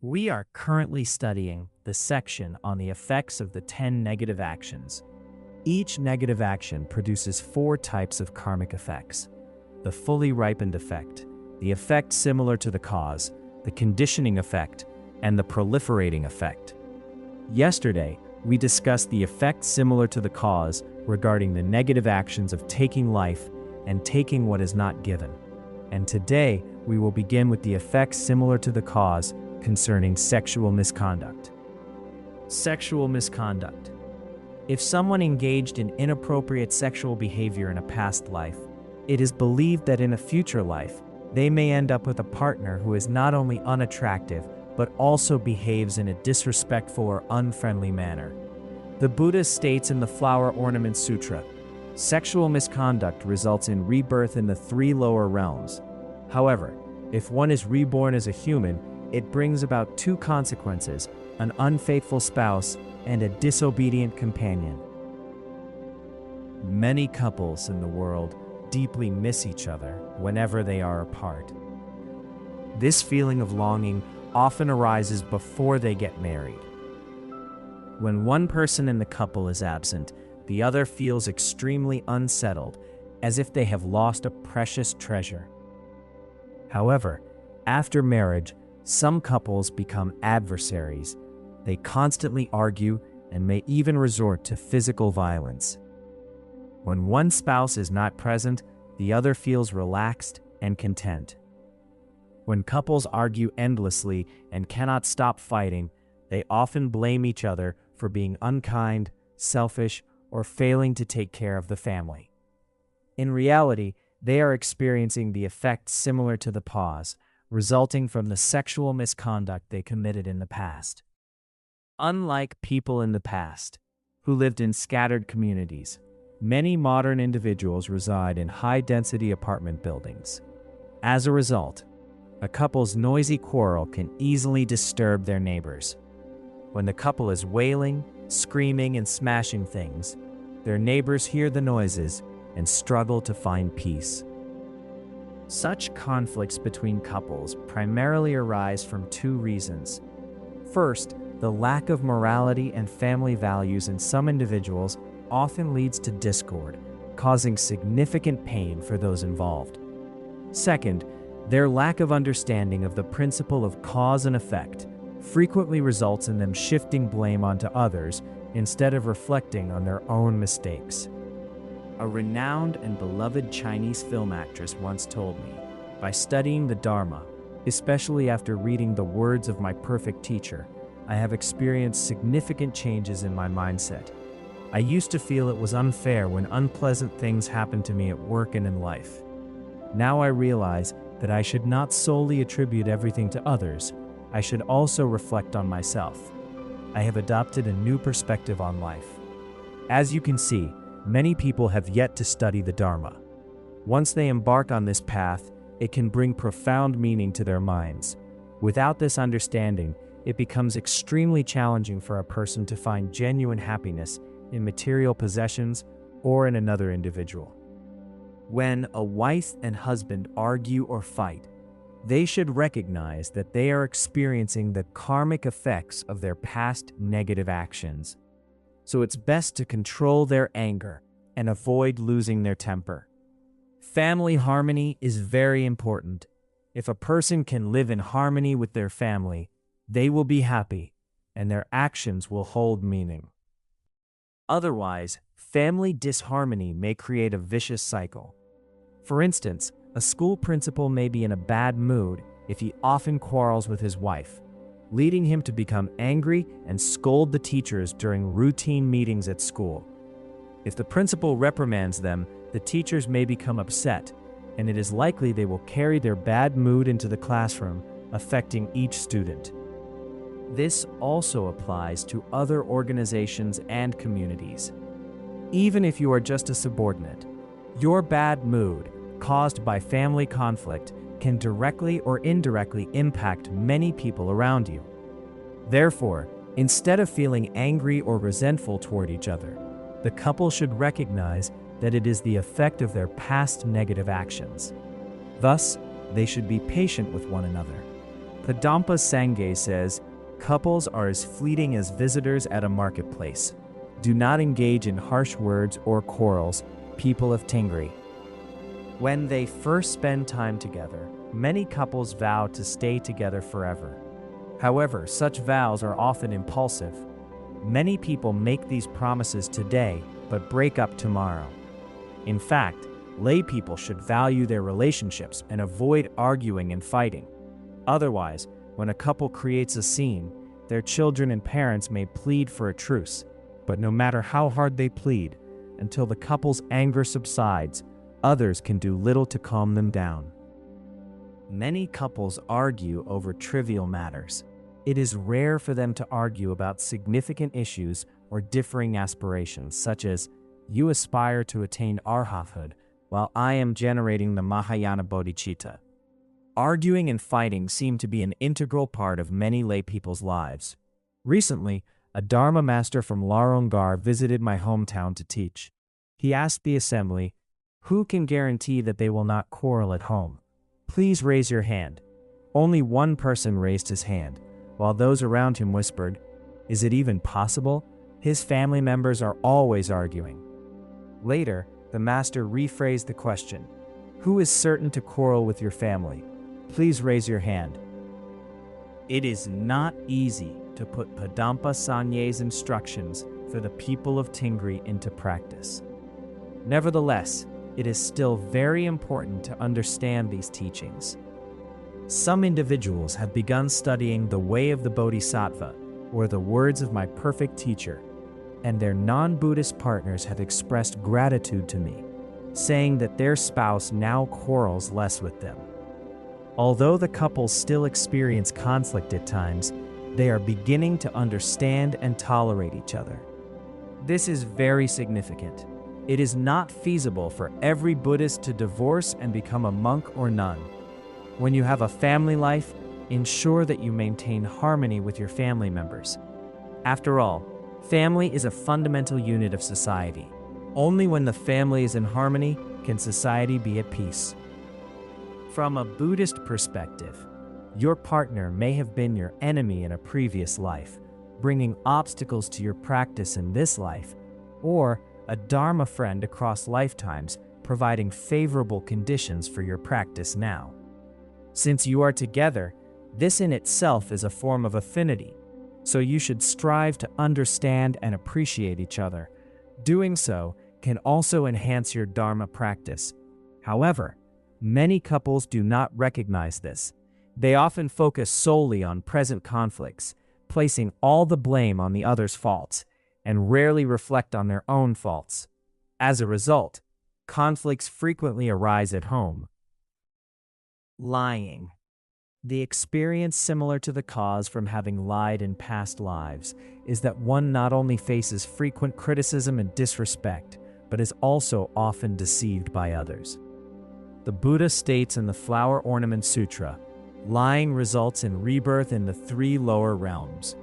We are currently studying the section on the effects of the 10 negative actions. Each negative action produces 4 types of karmic effects: the fully ripened effect, the effect similar to the cause, the conditioning effect, and the proliferating effect. Yesterday, we discussed the effect similar to the cause regarding the negative actions of taking life and taking what is not given. And today, we will begin with the effects similar to the cause concerning sexual misconduct. Sexual misconduct. If someone engaged in inappropriate sexual behavior in a past life, it is believed that in a future life, they may end up with a partner who is not only unattractive, but also behaves in a disrespectful or unfriendly manner. The Buddha states in the Flower Ornament Sutra, sexual misconduct results in rebirth in the 3 lower realms. However, if one is reborn as a human, it brings about 2 consequences: an unfaithful spouse and a disobedient companion. Many couples in the world deeply miss each other whenever they are apart. This feeling of longing often arises before they get married. When one person in the couple is absent, the other feels extremely unsettled, as if they have lost a precious treasure. However, after marriage, some couples become adversaries. They constantly argue and may even resort to physical violence. When one spouse is not present, the other feels relaxed and content. When couples argue endlessly and cannot stop fighting, they often blame each other for being unkind, selfish, or failing to take care of the family. In reality, they are experiencing the effects similar to the cause, resulting from the sexual misconduct they committed in the past. Unlike people in the past, who lived in scattered communities, many modern individuals reside in high-density apartment buildings. As a result, a couple's noisy quarrel can easily disturb their neighbors. When the couple is wailing, screaming, and smashing things, their neighbors hear the noises and struggle to find peace. Such conflicts between couples primarily arise from 2 reasons. First, the lack of morality and family values in some individuals often leads to discord, causing significant pain for those involved. Second, their lack of understanding of the principle of cause and effect frequently results in them shifting blame onto others instead of reflecting on their own mistakes. A renowned and beloved Chinese film actress once told me, by studying the Dharma, especially after reading the words of my perfect teacher, I have experienced significant changes in my mindset. I used to feel it was unfair when unpleasant things happened to me at work and in life. Now I realize that I should not solely attribute everything to others. I should also reflect on myself. I have adopted a new perspective on life. As you can see, many people have yet to study the Dharma. Once they embark on this path, it can bring profound meaning to their minds. Without this understanding, it becomes extremely challenging for a person to find genuine happiness in material possessions or in another individual. When a wife and husband argue or fight, they should recognize that they are experiencing the karmic effects of their past negative actions. So it's best to control their anger and avoid losing their temper. Family harmony is very important. If a person can live in harmony with their family, they will be happy, and their actions will hold meaning. Otherwise, family disharmony may create a vicious cycle. For instance, a school principal may be in a bad mood if he often quarrels with his wife, leading him to become angry and scold the teachers during routine meetings at school. If the principal reprimands them, the teachers may become upset, and it is likely they will carry their bad mood into the classroom, affecting each student. This also applies to other organizations and communities. Even if you are just a subordinate, your bad mood, caused by family conflict, can directly or indirectly impact many people around you. Therefore, instead of feeling angry or resentful toward each other, the couple should recognize that it is the effect of their past negative actions. Thus, they should be patient with one another, Padampa Sangye says, couples are as fleeting as visitors at a marketplace. Do not engage in harsh words or quarrels, people of Tingri. When they first spend time together, many couples vow to stay together forever. However, such vows are often impulsive. Many people make these promises today, but break up tomorrow. In fact, lay people should value their relationships and avoid arguing and fighting. Otherwise, when a couple creates a scene, their children and parents may plead for a truce. But no matter how hard they plead, until the couple's anger subsides, others can do little to calm them down. Many couples argue over trivial matters. It is rare for them to argue about significant issues or differing aspirations, such as, you aspire to attain arhathood, while I am generating the Mahayana bodhicitta. Arguing and fighting seem to be an integral part of many lay people's lives. Recently, a Dharma master from Larongar visited my hometown to teach. He asked the assembly, who can guarantee that they will not quarrel at home? Please raise your hand. Only one person raised his hand, while those around him whispered, is it even possible? His family members are always arguing. Later, the master rephrased the question, who is certain to quarrel with your family? Please raise your hand. It is not easy to put Padampa Sangye's instructions for the people of Tingri into practice. Nevertheless, it is still very important to understand these teachings. Some individuals have begun studying the way of the Bodhisattva, or the words of my perfect teacher, and their non-Buddhist partners have expressed gratitude to me, saying that their spouse now quarrels less with them. Although the couples still experience conflict at times, they are beginning to understand and tolerate each other. This is very significant. It is not feasible for every Buddhist to divorce and become a monk or nun. When you have a family life, ensure that you maintain harmony with your family members. After all, family is a fundamental unit of society. Only when the family is in harmony can society be at peace. From a Buddhist perspective, your partner may have been your enemy in a previous life, bringing obstacles to your practice in this life, or a Dharma friend across lifetimes, providing favorable conditions for your practice now. Since you are together, this in itself is a form of affinity, so you should strive to understand and appreciate each other. Doing so can also enhance your Dharma practice. However, many couples do not recognize this. They often focus solely on present conflicts, placing all the blame on the other's faults, and rarely reflect on their own faults. As a result, conflicts frequently arise at home. Lying. The experience similar to the cause from having lied in past lives is that one not only faces frequent criticism and disrespect, but is also often deceived by others. The Buddha states in the Flower Ornament Sutra, lying results in rebirth in the 3 lower realms.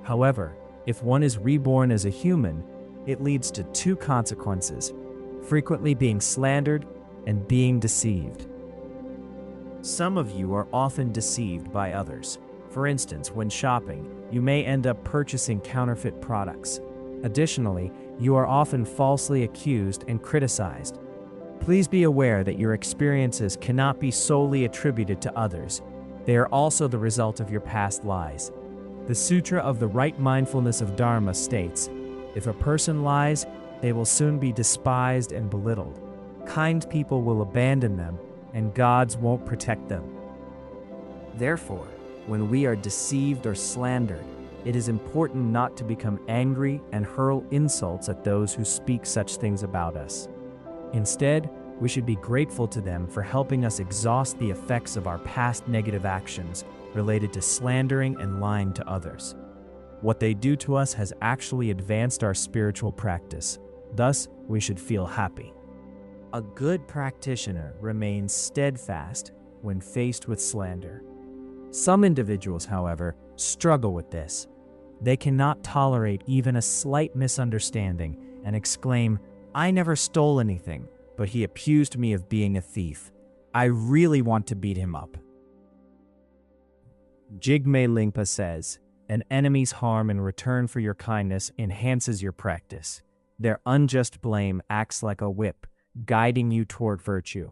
However, if one is reborn as a human, it leads to 2 consequences, frequently being slandered and being deceived. Some of you are often deceived by others. For instance, when shopping, you may end up purchasing counterfeit products. Additionally, you are often falsely accused and criticized. Please be aware that your experiences cannot be solely attributed to others. They are also the result of your past lies. The Sutra of the Right Mindfulness of Dharma states, if a person lies, they will soon be despised and belittled. Kind people will abandon them, and gods won't protect them. Therefore, when we are deceived or slandered, it is important not to become angry and hurl insults at those who speak such things about us. Instead, we should be grateful to them for helping us exhaust the effects of our past negative actions related to slandering and lying to others. What they do to us has actually advanced our spiritual practice. Thus, we should feel happy. A good practitioner remains steadfast when faced with slander. Some individuals, however, struggle with this. They cannot tolerate even a slight misunderstanding and exclaim, "I never stole anything, but he accused me of being a thief. I really want to beat him up." Jigme Lingpa says, "An enemy's harm in return for your kindness enhances your practice. Their unjust blame acts like a whip, guiding you toward virtue.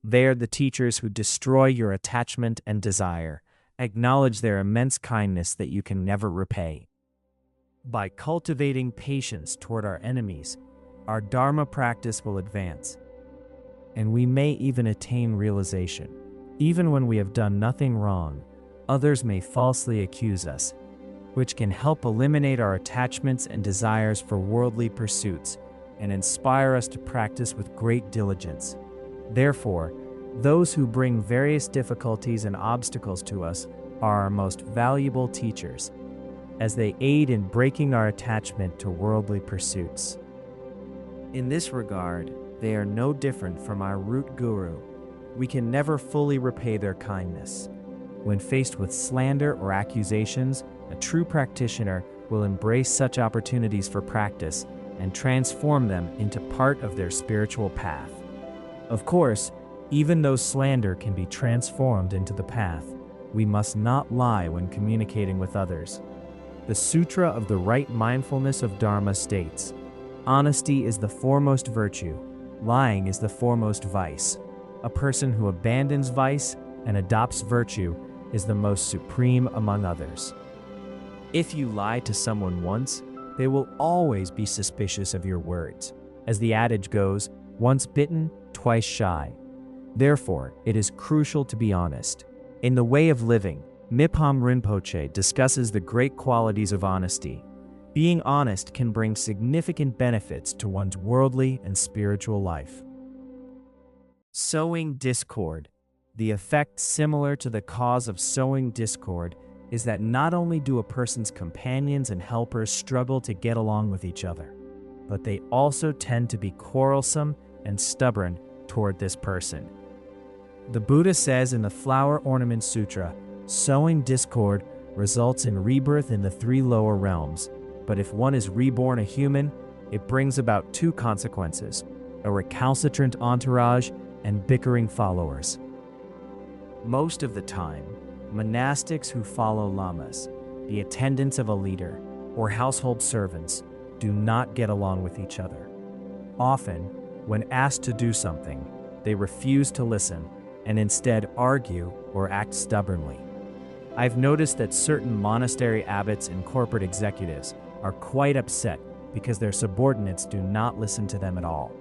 They are the teachers who destroy your attachment and desire. Acknowledge their immense kindness that you can never repay." By cultivating patience toward our enemies, our Dharma practice will advance, and we may even attain realization. Even when we have done nothing wrong, others may falsely accuse us, which can help eliminate our attachments and desires for worldly pursuits and inspire us to practice with great diligence. Therefore, those who bring various difficulties and obstacles to us are our most valuable teachers, as they aid in breaking our attachment to worldly pursuits. In this regard, they are no different from our root guru. We can never fully repay their kindness. When faced with slander or accusations, a true practitioner will embrace such opportunities for practice and transform them into part of their spiritual path. Of course, even though slander can be transformed into the path, we must not lie when communicating with others. The Sutra of the Right Mindfulness of Dharma states, "Honesty is the foremost virtue, lying is the foremost vice. A person who abandons vice and adopts virtue is the most supreme among others." If you lie to someone once, they will always be suspicious of your words. As the adage goes, once bitten, twice shy. Therefore, it is crucial to be honest. In The Way of Living, Mipham Rinpoche discusses the great qualities of honesty. Being honest can bring significant benefits to one's worldly and spiritual life. Sowing discord. The effect similar to the cause of sowing discord is that not only do a person's companions and helpers struggle to get along with each other, but they also tend to be quarrelsome and stubborn toward this person. The Buddha says in the Flower Ornament Sutra, sowing discord results in rebirth in the 3 lower realms, but if one is reborn a human, it brings about 2 consequences: a recalcitrant entourage and bickering followers. Most of the time, monastics who follow lamas, the attendants of a leader, or household servants do not get along with each other. Often, when asked to do something, they refuse to listen and instead argue or act stubbornly. I've noticed that certain monastery abbots and corporate executives are quite upset because their subordinates do not listen to them at all.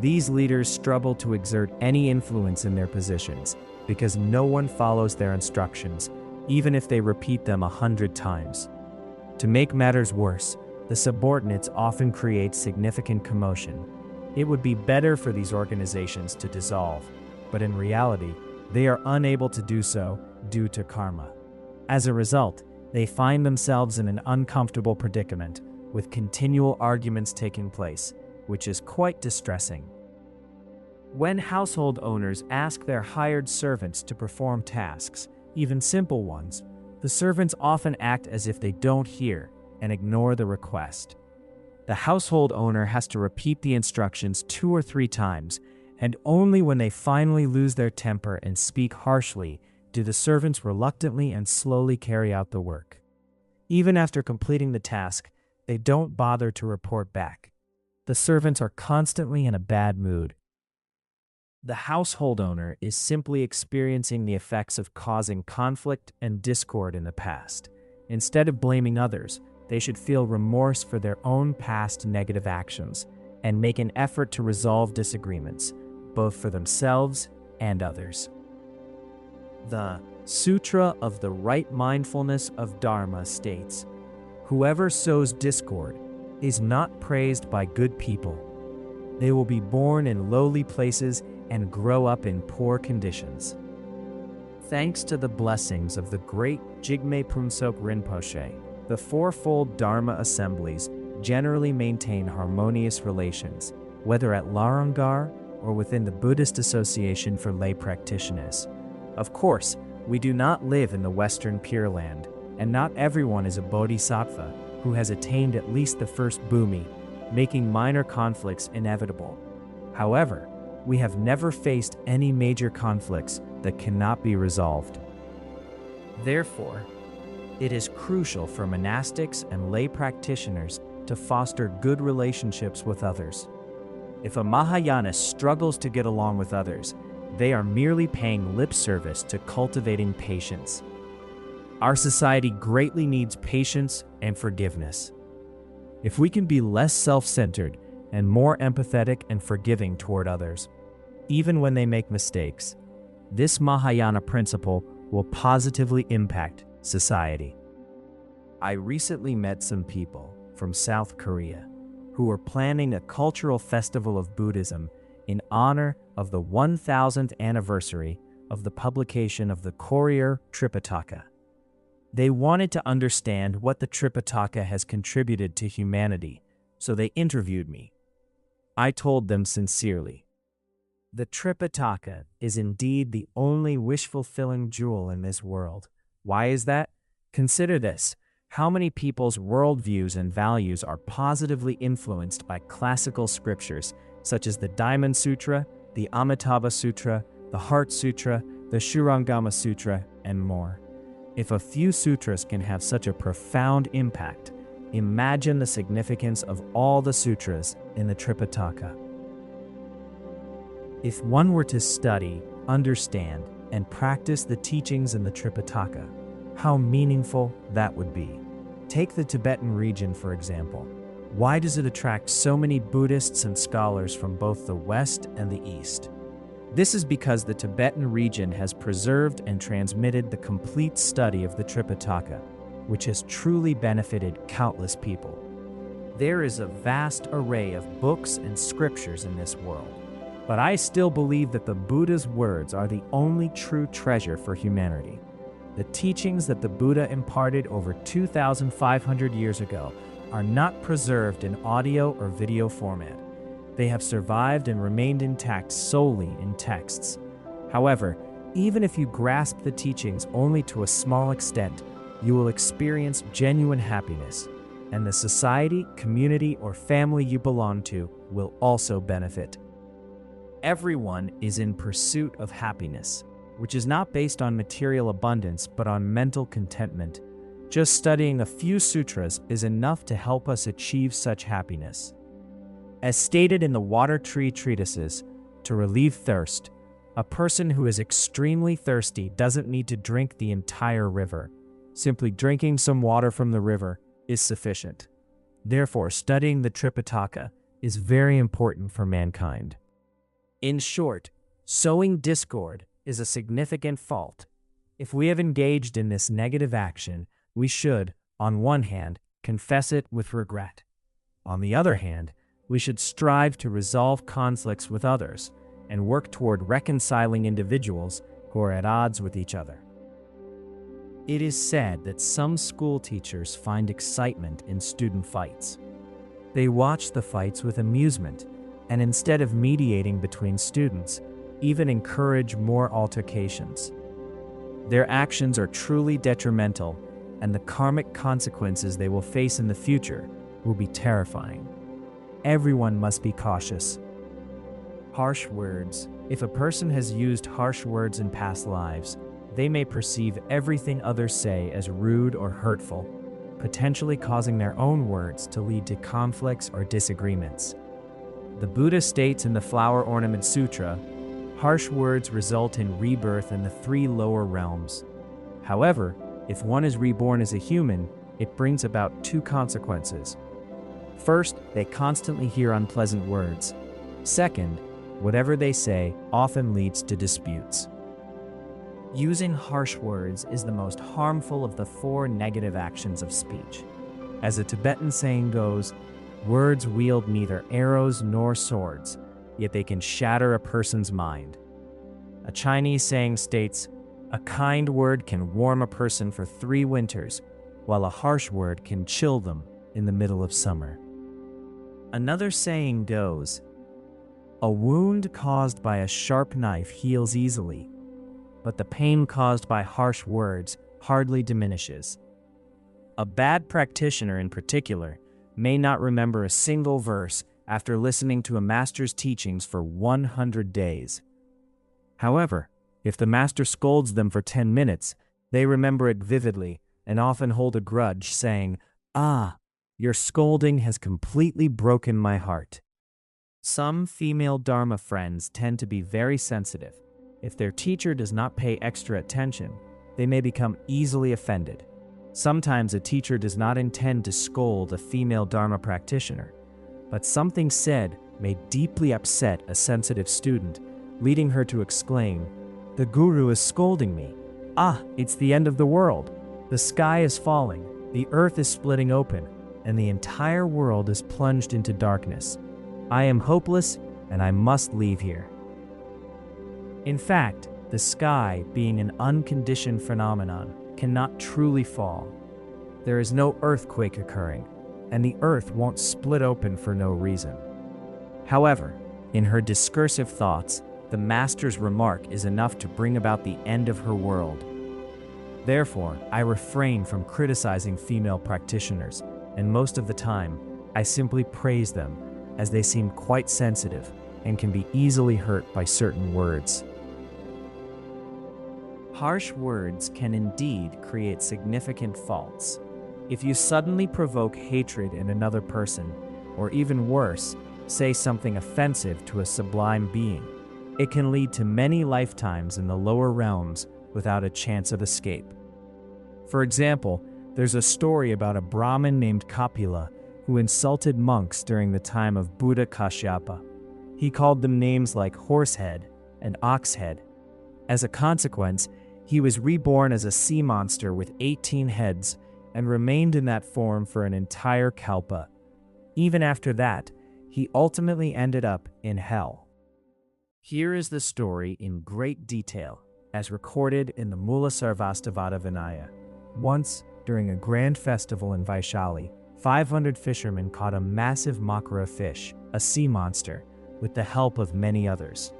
These leaders struggle to exert any influence in their positions because no one follows their instructions, even if they repeat them 100 times. To make matters worse, the subordinates often create significant commotion. It would be better for these organizations to dissolve, but in reality, they are unable to do so due to karma. As a result, they find themselves in an uncomfortable predicament, with continual arguments taking place, which is quite distressing. When household owners ask their hired servants to perform tasks, even simple ones, the servants often act as if they don't hear and ignore the request. The household owner has to repeat the instructions 2 or 3 times, and only when they finally lose their temper and speak harshly do the servants reluctantly and slowly carry out the work. Even after completing the task, they don't bother to report back. The servants are constantly in a bad mood. The household owner is simply experiencing the effects of causing conflict and discord in the past. Instead of blaming others, they should feel remorse for their own past negative actions and make an effort to resolve disagreements, both for themselves and others. The Sutra of the Right Mindfulness of Dharma states, "Whoever sows discord is not praised by good people. They will be born in lowly places and grow up in poor conditions." Thanks to the blessings of the great Jigme Phuntsok Rinpoche, the fourfold Dharma assemblies generally maintain harmonious relations, whether at Larangar or within the Buddhist Association for Lay Practitioners. Of course, we do not live in the Western Pure Land, and not everyone is a bodhisattva who has attained at least the first bhumi, making minor conflicts inevitable. However, we have never faced any major conflicts that cannot be resolved. Therefore, it is crucial for monastics and lay practitioners to foster good relationships with others. If a Mahayanist struggles to get along with others, they are merely paying lip service to cultivating patience. Our society greatly needs patience and forgiveness. If we can be less self-centered and more empathetic and forgiving toward others, even when they make mistakes, this Mahayana principle will positively impact society. I recently met some people from South Korea who were planning a cultural festival of Buddhism in honor of the 1000th anniversary of the publication of the Korean Tripitaka. They wanted to understand what the Tripitaka has contributed to humanity, so they interviewed me. I told them sincerely, the Tripitaka is indeed the only wish-fulfilling jewel in this world. Why is that? Consider this. How many people's worldviews and values are positively influenced by classical scriptures, such as the Diamond Sutra, the Amitabha Sutra, the Heart Sutra, the Shurangama Sutra, and more. If a few sutras can have such a profound impact, imagine the significance of all the sutras in the Tripitaka. If one were to study, understand, and practice the teachings in the Tripitaka, how meaningful that would be. Take the Tibetan region, for example. Why does it attract so many Buddhists and scholars from both the West and the East? This is because the Tibetan region has preserved and transmitted the complete study of the Tripitaka, which has truly benefited countless people. There is a vast array of books and scriptures in this world, but I still believe that the Buddha's words are the only true treasure for humanity. The teachings that the Buddha imparted over 2,500 years ago are not preserved in audio or video format. They have survived and remained intact solely in texts. However, even if you grasp the teachings only to a small extent, you will experience genuine happiness, and the society, community, or family you belong to will also benefit. Everyone is in pursuit of happiness, which is not based on material abundance but on mental contentment. Just studying a few sutras is enough to help us achieve such happiness. As stated in the Water Tree Treatises, to relieve thirst, a person who is extremely thirsty doesn't need to drink the entire river. Simply drinking some water from the river is sufficient. Therefore, studying the Tripitaka is very important for mankind. In short, sowing discord is a significant fault. If we have engaged in this negative action, we should, on one hand, confess it with regret. On the other hand, we should strive to resolve conflicts with others and work toward reconciling individuals who are at odds with each other. It is said that some school teachers find excitement in student fights. They watch the fights with amusement, and instead of mediating between students, even encourage more altercations. Their actions are truly detrimental, and the karmic consequences they will face in the future will be terrifying. Everyone must be cautious. Harsh words. If a person has used harsh words in past lives, they may perceive everything others say as rude or hurtful, potentially causing their own words to lead to conflicts or disagreements. The Buddha states in the Flower Ornament Sutra, harsh words result in rebirth in the 3 lower realms. However, if one is reborn as a human, it brings about 2 consequences. First, they constantly hear unpleasant words. Second, whatever they say often leads to disputes. Using harsh words is the most harmful of the 4 negative actions of speech. As a Tibetan saying goes, words wield neither arrows nor swords, yet they can shatter a person's mind. A Chinese saying states, a kind word can warm a person for 3 winters, while a harsh word can chill them in the middle of summer. Another saying goes, a wound caused by a sharp knife heals easily, but the pain caused by harsh words hardly diminishes. A bad practitioner in particular may not remember a single verse after listening to a master's teachings for 100 days. However, if the master scolds them for 10 minutes, They remember it vividly and often hold a grudge, saying, "Ah, your scolding has completely broken my heart." Some female Dharma friends tend to be very sensitive. If their teacher does not pay extra attention, they may become easily offended. Sometimes a teacher does not intend to scold a female Dharma practitioner, but something said may deeply upset a sensitive student, leading her to exclaim, "The guru is scolding me. Ah, it's the end of the world. The sky is falling, the earth is splitting open, and the entire world is plunged into darkness. I am hopeless, and I must leave here." In fact, the sky, being an unconditioned phenomenon, cannot truly fall. There is no earthquake occurring, and the earth won't split open for no reason. However, in her discursive thoughts, the master's remark is enough to bring about the end of her world. Therefore, I refrain from criticizing female practitioners, and most of the time, I simply praise them, as they seem quite sensitive and can be easily hurt by certain words. Harsh words can indeed create significant faults. If you suddenly provoke hatred in another person, or even worse, say something offensive to a sublime being, it can lead to many lifetimes in the lower realms without a chance of escape. For example, there's a story about a Brahmin named Kapila who insulted monks during the time of Buddha Kashyapa. He called them names like horsehead and oxhead. As a consequence, he was reborn as a sea monster with 18 heads and remained in that form for an entire kalpa. Even after that, he ultimately ended up in hell. Here is the story in great detail, as recorded in the Mulasarvastivada Vinaya. Once, during a grand festival in Vaishali, 500 fishermen caught a massive makara fish, a sea monster, with the help of many others.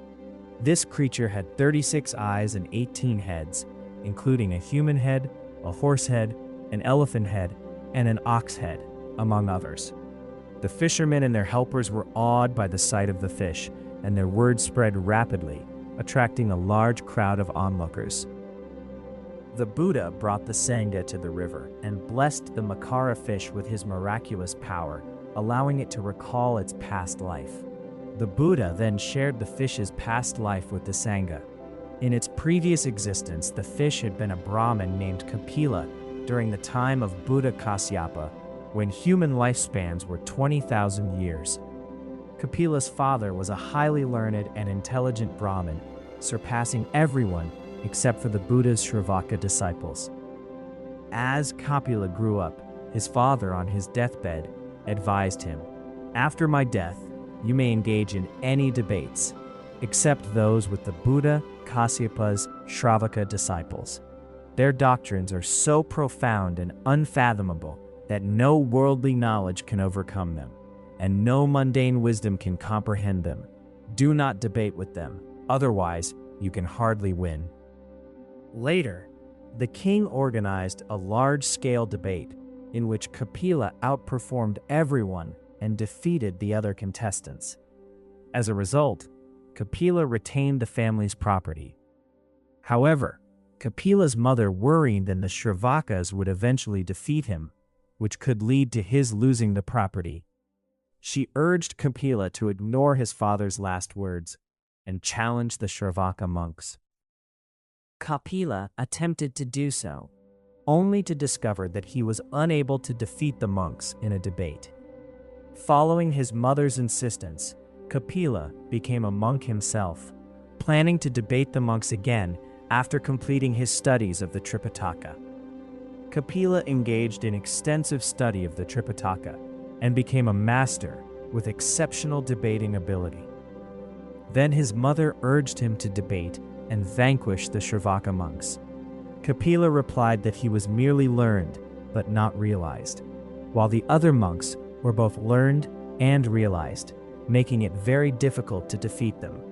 This creature had 36 eyes and 18 heads, including a human head, a horse head, an elephant head, and an ox head, among others. The fishermen and their helpers were awed by the sight of the fish, and their word spread rapidly, attracting a large crowd of onlookers. The Buddha brought the Sangha to the river and blessed the makara fish with his miraculous power, allowing it to recall its past life. The Buddha then shared the fish's past life with the Sangha. In its previous existence, the fish had been a Brahmin named Kapila during the time of Buddha Kasyapa, when human lifespans were 20,000 years. Kapila's father was a highly learned and intelligent Brahmin, surpassing everyone except for the Buddha's Shravaka disciples. As Kapila grew up, his father on his deathbed advised him, "After my death, you may engage in any debates, except those with the Buddha Kasyapa's Shravaka disciples. Their doctrines are so profound and unfathomable that no worldly knowledge can overcome them, and no mundane wisdom can comprehend them. Do not debate with them, otherwise you can hardly win." Later, the king organized a large-scale debate in which Kapila outperformed everyone and defeated the other contestants. As a result, Kapila retained the family's property. However, Kapila's mother worried that the Shravakas would eventually defeat him, which could lead to his losing the property. She urged Kapila to ignore his father's last words and challenge the Shravaka monks. Kapila attempted to do so, only to discover that he was unable to defeat the monks in a debate. Following his mother's insistence, Kapila became a monk himself, planning to debate the monks again after completing his studies of the Tripitaka. Kapila engaged in extensive study of the Tripitaka and became a master with exceptional debating ability. Then his mother urged him to debate and vanquish the Shravaka monks. Kapila replied that he was merely learned, but not realized, while the other monks were both learned and realized, making it very difficult to defeat them.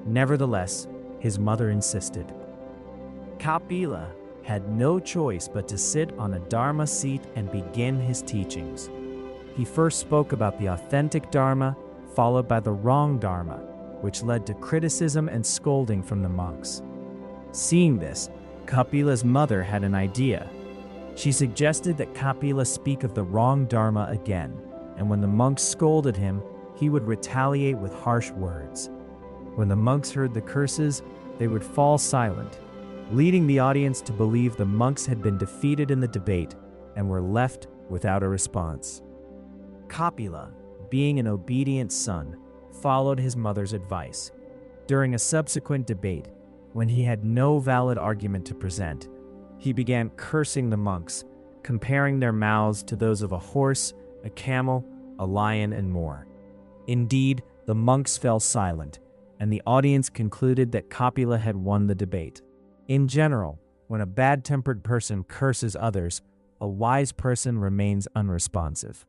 Nevertheless, his mother insisted. Kapila had no choice but to sit on a Dharma seat and begin his teachings. He first spoke about the authentic Dharma, followed by the wrong Dharma, which led to criticism and scolding from the monks. Seeing this, Kapila's mother had an idea. She suggested that Kapila speak of the wrong dharma again, and when the monks scolded him, he would retaliate with harsh words. When the monks heard the curses, they would fall silent, leading the audience to believe the monks had been defeated in the debate and were left without a response. Kapila, being an obedient son, followed his mother's advice. During a subsequent debate, when he had no valid argument to present, he began cursing the monks, comparing their mouths to those of a horse, a camel, a lion, and more. Indeed, the monks fell silent, and the audience concluded that Kapila had won the debate. In general, when a bad-tempered person curses others, a wise person remains unresponsive.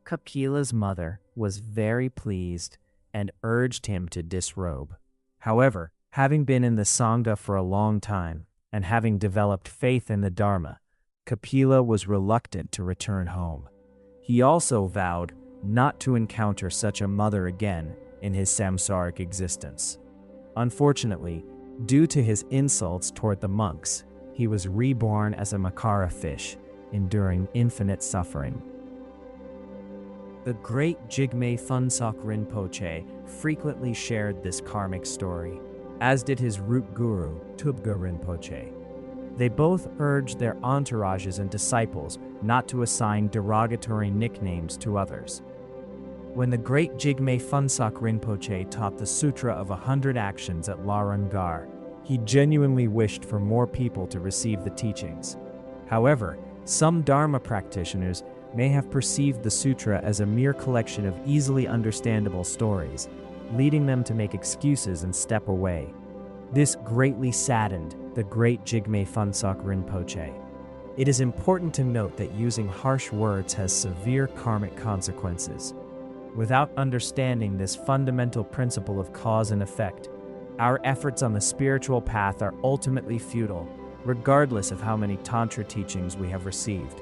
Kapila's mother was very pleased and urged him to disrobe. However, having been in the Sangha for a long time and having developed faith in the Dharma, Kapila was reluctant to return home. He also vowed not to encounter such a mother again in his samsaric existence. Unfortunately, due to his insults toward the monks, he was reborn as a Makara fish, enduring infinite suffering. The great Jigme Phuntsok Rinpoche frequently shared this karmic story, as did his root guru, Tubga Rinpoche. They both urged their entourages and disciples not to assign derogatory nicknames to others. When the great Jigme Phuntsok Rinpoche taught the Sutra of 100 Actions at Larangar, he genuinely wished for more people to receive the teachings. However, some Dharma practitioners may have perceived the sutra as a mere collection of easily understandable stories, leading them to make excuses and step away. This greatly saddened the great Jigme Phuntsok Rinpoche. It is important to note that using harsh words has severe karmic consequences. Without understanding this fundamental principle of cause and effect, our efforts on the spiritual path are ultimately futile, regardless of how many Tantra teachings we have received.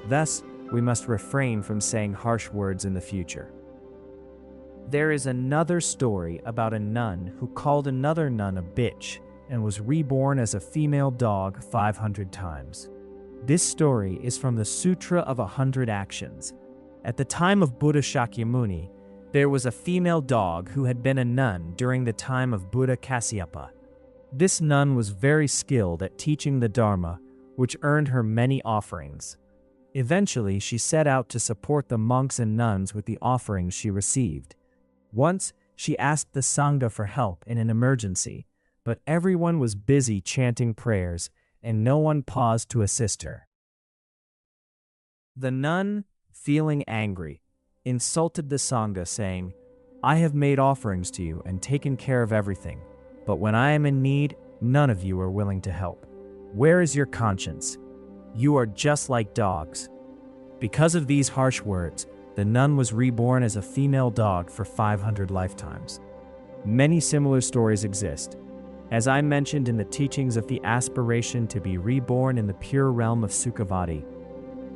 Thus, we must refrain from saying harsh words in the future. There is another story about a nun who called another nun a bitch and was reborn as a female dog 500 times. This story is from the Sutra of 100 Actions. At the time of Buddha Shakyamuni, there was a female dog who had been a nun during the time of Buddha Kasyapa. This nun was very skilled at teaching the Dharma, which earned her many offerings. Eventually, she set out to support the monks and nuns with the offerings she received. Once, she asked the Sangha for help in an emergency, but everyone was busy chanting prayers, and no one paused to assist her. The nun, feeling angry, insulted the Sangha, saying, "I have made offerings to you and taken care of everything, but when I am in need, none of you are willing to help. Where is your conscience? You are just like dogs." Because of these harsh words, the nun was reborn as a female dog for 500 lifetimes. Many similar stories exist. As I mentioned in the teachings of the aspiration to be reborn in the pure realm of Sukhavati,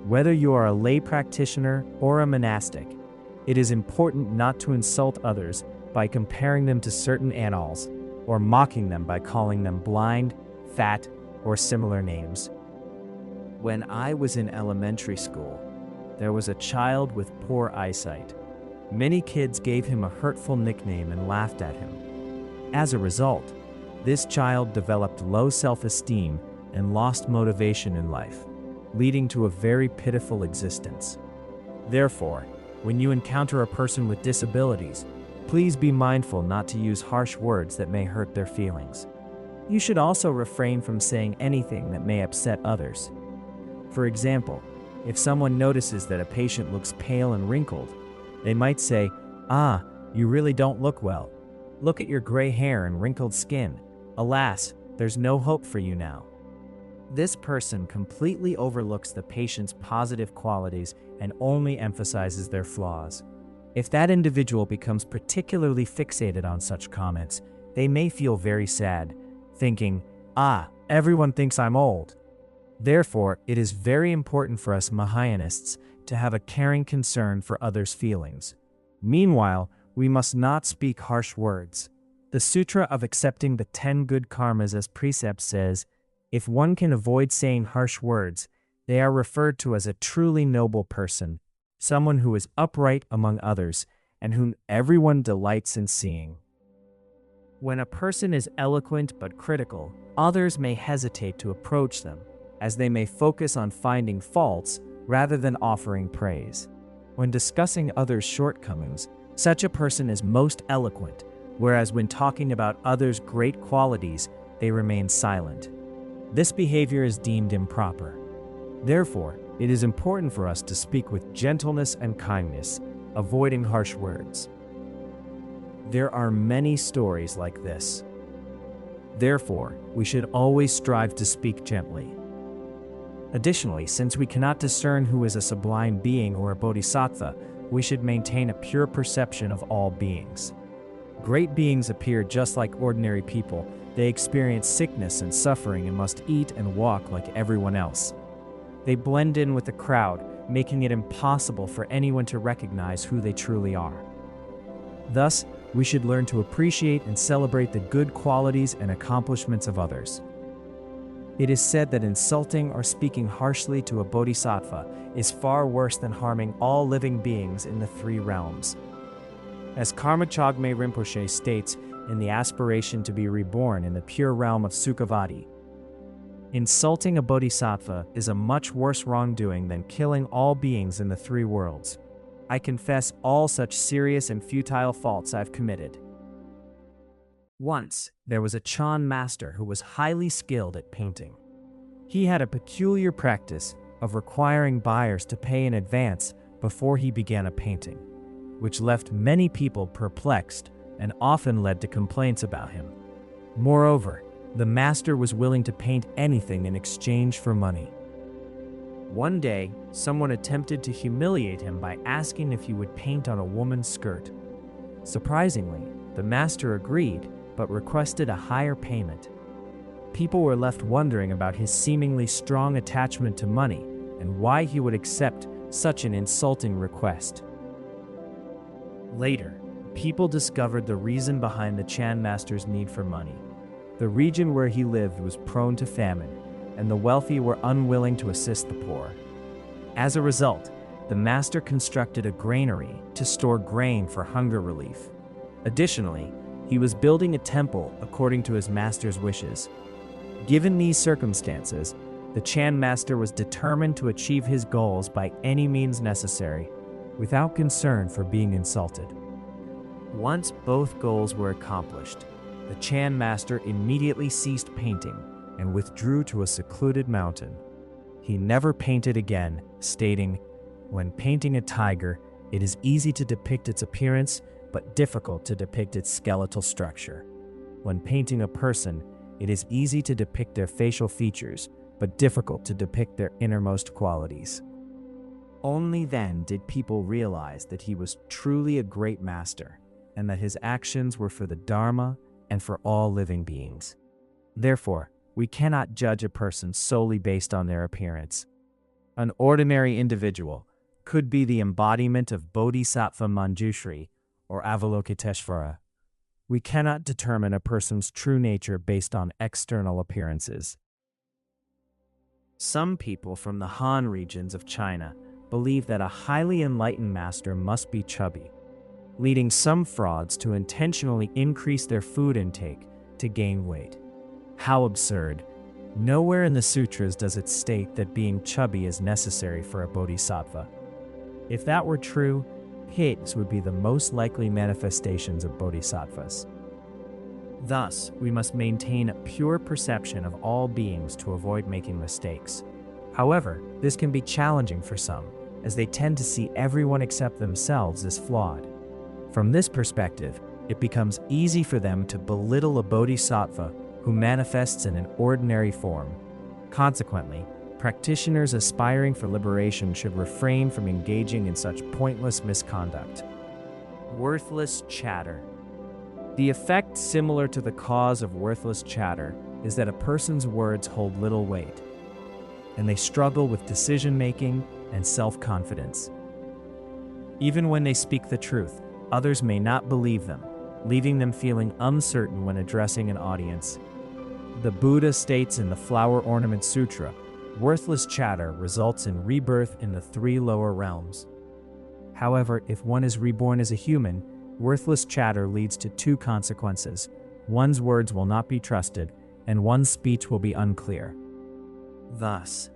whether you are a lay practitioner or a monastic, it is important not to insult others by comparing them to certain annals or mocking them by calling them blind, fat, or similar names. When I was in elementary school, there was a child with poor eyesight. Many kids gave him a hurtful nickname and laughed at him. As a result, this child developed low self-esteem and lost motivation in life, leading to a very pitiful existence. Therefore, when you encounter a person with disabilities, please be mindful not to use harsh words that may hurt their feelings. You should also refrain from saying anything that may upset others. For example, if someone notices that a patient looks pale and wrinkled, they might say, "Ah, you really don't look well. Look at your gray hair and wrinkled skin. Alas, there's no hope for you now." This person completely overlooks the patient's positive qualities and only emphasizes their flaws. If that individual becomes particularly fixated on such comments, they may feel very sad, thinking, "Ah, everyone thinks I'm old." Therefore, it is very important for us Mahayanists to have a caring concern for others' feelings. Meanwhile, we must not speak harsh words. The Sutra of Accepting the 10 Good Karmas as Precept says, If one can avoid saying harsh words, they are referred to as a truly noble person, someone who is upright among others, and whom everyone delights in seeing. When a person is eloquent but critical, others may hesitate to approach them, as they may focus on finding faults rather than offering praise. When discussing others' shortcomings, such a person is most eloquent, whereas when talking about others' great qualities, they remain silent. This behavior is deemed improper. Therefore, it is important for us to speak with gentleness and kindness, avoiding harsh words. There are many stories like this. Therefore, we should always strive to speak gently. Additionally, since we cannot discern who is a sublime being or a bodhisattva, we should maintain a pure perception of all beings. Great beings appear just like ordinary people. They experience sickness and suffering and must eat and walk like everyone else. They blend in with the crowd, making it impossible for anyone to recognize who they truly are. Thus, we should learn to appreciate and celebrate the good qualities and accomplishments of others. It is said that insulting or speaking harshly to a bodhisattva is far worse than harming all living beings in the three realms. As Karma Chogme Rinpoche states in the aspiration to be reborn in the pure realm of Sukhavati, insulting a bodhisattva is a much worse wrongdoing than killing all beings in the three worlds. I confess all such serious and futile faults I've committed. Once, there was a Chan master who was highly skilled at painting. He had a peculiar practice of requiring buyers to pay in advance before he began a painting, which left many people perplexed and often led to complaints about him. Moreover, the master was willing to paint anything in exchange for money. One day, someone attempted to humiliate him by asking if he would paint on a woman's skirt. Surprisingly, the master agreed, but requested a higher payment. People were left wondering about his seemingly strong attachment to money and why he would accept such an insulting request. Later, people discovered the reason behind the Chan master's need for money. The region where he lived was prone to famine, and the wealthy were unwilling to assist the poor. As a result, the master constructed a granary to store grain for hunger relief. Additionally, he was building a temple according to his master's wishes. Given these circumstances, the Chan master was determined to achieve his goals by any means necessary, without concern for being insulted. Once both goals were accomplished, the Chan master immediately ceased painting and withdrew to a secluded mountain. He never painted again, stating, "When painting a tiger, it is easy to depict its appearance, but difficult to depict its skeletal structure. When painting a person, it is easy to depict their facial features, but difficult to depict their innermost qualities." Only then did people realize that he was truly a great master, and that his actions were for the Dharma and for all living beings. Therefore, we cannot judge a person solely based on their appearance. An ordinary individual could be the embodiment of Bodhisattva Manjushri or Avalokiteshvara. We cannot determine a person's true nature based on external appearances. Some people from the Han regions of China believe that a highly enlightened master must be chubby, leading some frauds to intentionally increase their food intake to gain weight. How absurd! Nowhere in the sutras does it state that being chubby is necessary for a bodhisattva. If that were true, pigs would be the most likely manifestations of bodhisattvas. Thus, we must maintain a pure perception of all beings to avoid making mistakes. However, this can be challenging for some, as they tend to see everyone except themselves as flawed. From this perspective, it becomes easy for them to belittle a bodhisattva who manifests in an ordinary form. Consequently, practitioners aspiring for liberation should refrain from engaging in such pointless misconduct. Worthless chatter. The effect similar to the cause of worthless chatter is that a person's words hold little weight, and they struggle with decision-making and self-confidence. Even when they speak the truth, others may not believe them, leaving them feeling uncertain when addressing an audience. The Buddha states in the Flower Ornament Sutra, worthless chatter results in rebirth in the three lower realms. However, if one is reborn as a human, worthless chatter leads to two consequences. One's words will not be trusted, and one's speech will be unclear. Thus,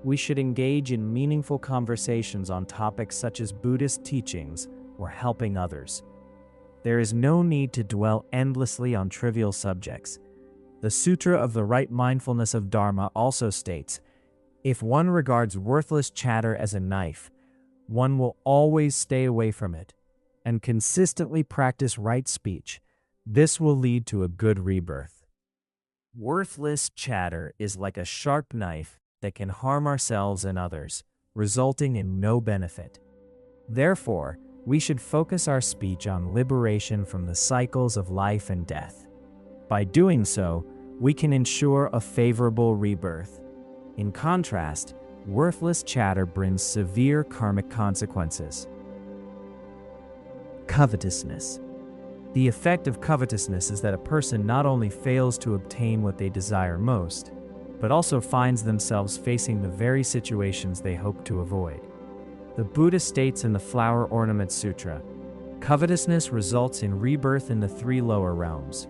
we should engage in meaningful conversations on topics such as Buddhist teachings or helping others. There is no need to dwell endlessly on trivial subjects. The Sutra of the Right Mindfulness of Dharma also states, if one regards worthless chatter as a knife, one will always stay away from it and consistently practice right speech. This will lead to a good rebirth. Worthless chatter is like a sharp knife that can harm ourselves and others, resulting in no benefit. Therefore, we should focus our speech on liberation from the cycles of life and death. By doing so, we can ensure a favorable rebirth. In contrast, worthless chatter brings severe karmic consequences. Covetousness. The effect of covetousness is that a person not only fails to obtain what they desire most, but also finds themselves facing the very situations they hope to avoid. The Buddha states in the Flower Ornament Sutra, covetousness results in rebirth in the three lower realms.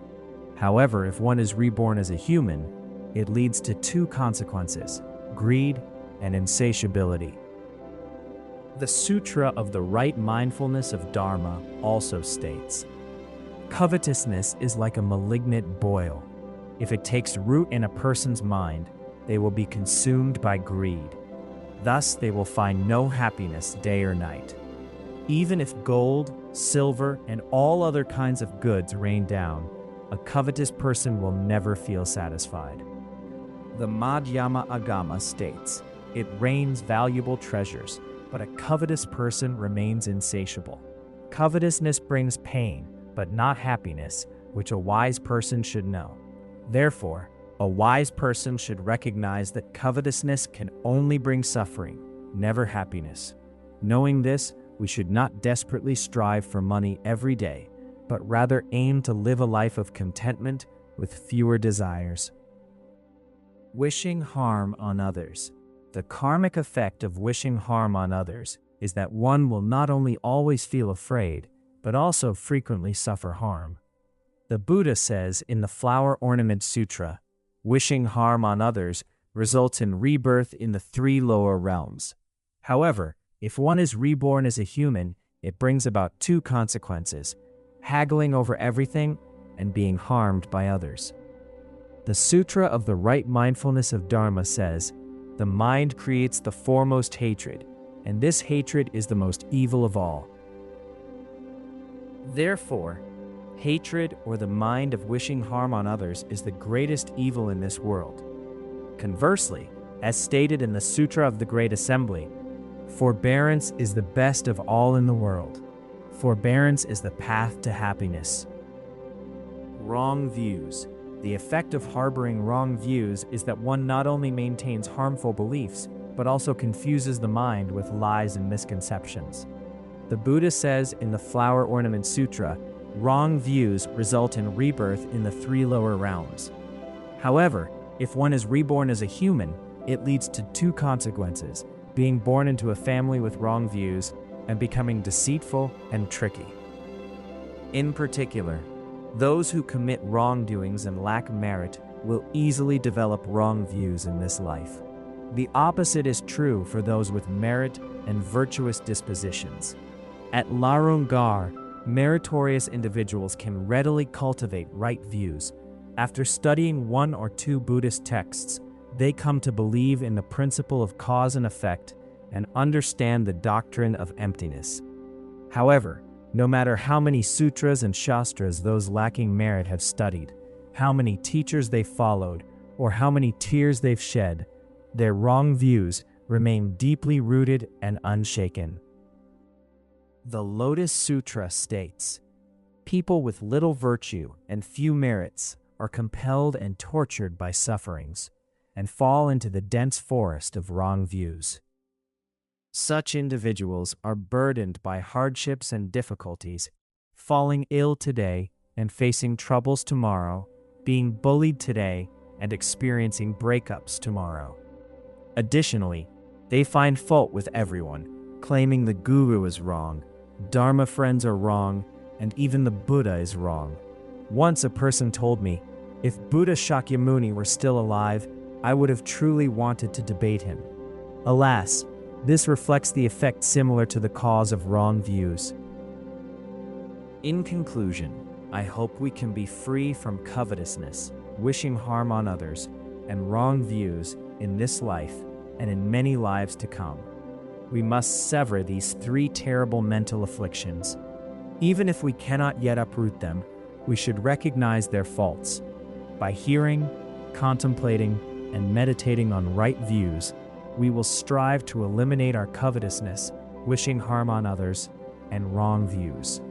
However, if one is reborn as a human, it leads to two consequences, greed and insatiability. The Sutra of the Right Mindfulness of Dharma also states, covetousness is like a malignant boil. If it takes root in a person's mind, they will be consumed by greed. Thus, they will find no happiness day or night. Even if gold, silver, and all other kinds of goods rain down, a covetous person will never feel satisfied. The Madhyama Agama states, it rains valuable treasures, but a covetous person remains insatiable. Covetousness brings pain, but not happiness, which a wise person should know. Therefore, a wise person should recognize that covetousness can only bring suffering, never happiness. Knowing this, we should not desperately strive for money every day, but rather aim to live a life of contentment with fewer desires. Wishing harm on others. The karmic effect of wishing harm on others is that one will not only always feel afraid, but also frequently suffer harm. The Buddha says in the Flower Ornament Sutra, wishing harm on others results in rebirth in the three lower realms. However, if one is reborn as a human, it brings about two consequences, haggling over everything and being harmed by others. The Sutra of the Right Mindfulness of Dharma says, the mind creates the foremost hatred, and this hatred is the most evil of all. Therefore, hatred or the mind of wishing harm on others is the greatest evil in this world. Conversely, as stated in the Sutra of the Great Assembly, forbearance is the best of all in the world. Forbearance is the path to happiness. Wrong views. The effect of harboring wrong views is that one not only maintains harmful beliefs, but also confuses the mind with lies and misconceptions. The Buddha says in the Flower Ornament Sutra, wrong views result in rebirth in the three lower realms. However, if one is reborn as a human, it leads to two consequences, being born into a family with wrong views and becoming deceitful and tricky. In particular, those who commit wrongdoings and lack merit will easily develop wrong views in this life. The opposite is true for those with merit and virtuous dispositions. At Larung Gar, meritorious individuals can readily cultivate right views. After studying one or two Buddhist texts, they come to believe in the principle of cause and effect and understand the doctrine of emptiness. However, no matter how many sutras and shastras those lacking merit have studied, how many teachers they followed, or how many tears they've shed, their wrong views remain deeply rooted and unshaken. The Lotus Sutra states, people with little virtue and few merits are compelled and tortured by sufferings, and fall into the dense forest of wrong views. Such individuals are burdened by hardships and difficulties, falling ill today and facing troubles tomorrow, being bullied today and experiencing breakups tomorrow. Additionally, they find fault with everyone, claiming the guru is wrong, Dharma friends are wrong, and even the Buddha is wrong. Once a person told me, if Buddha Shakyamuni were still alive, I would have truly wanted to debate him. Alas, this reflects the effect similar to the cause of wrong views. In conclusion, I hope we can be free from covetousness, wishing harm on others, and wrong views in this life and in many lives to come. We must sever these three terrible mental afflictions. Even if we cannot yet uproot them, we should recognize their faults. By hearing, contemplating, and meditating on right views, we will strive to eliminate our covetousness, wishing harm on others, and wrong views.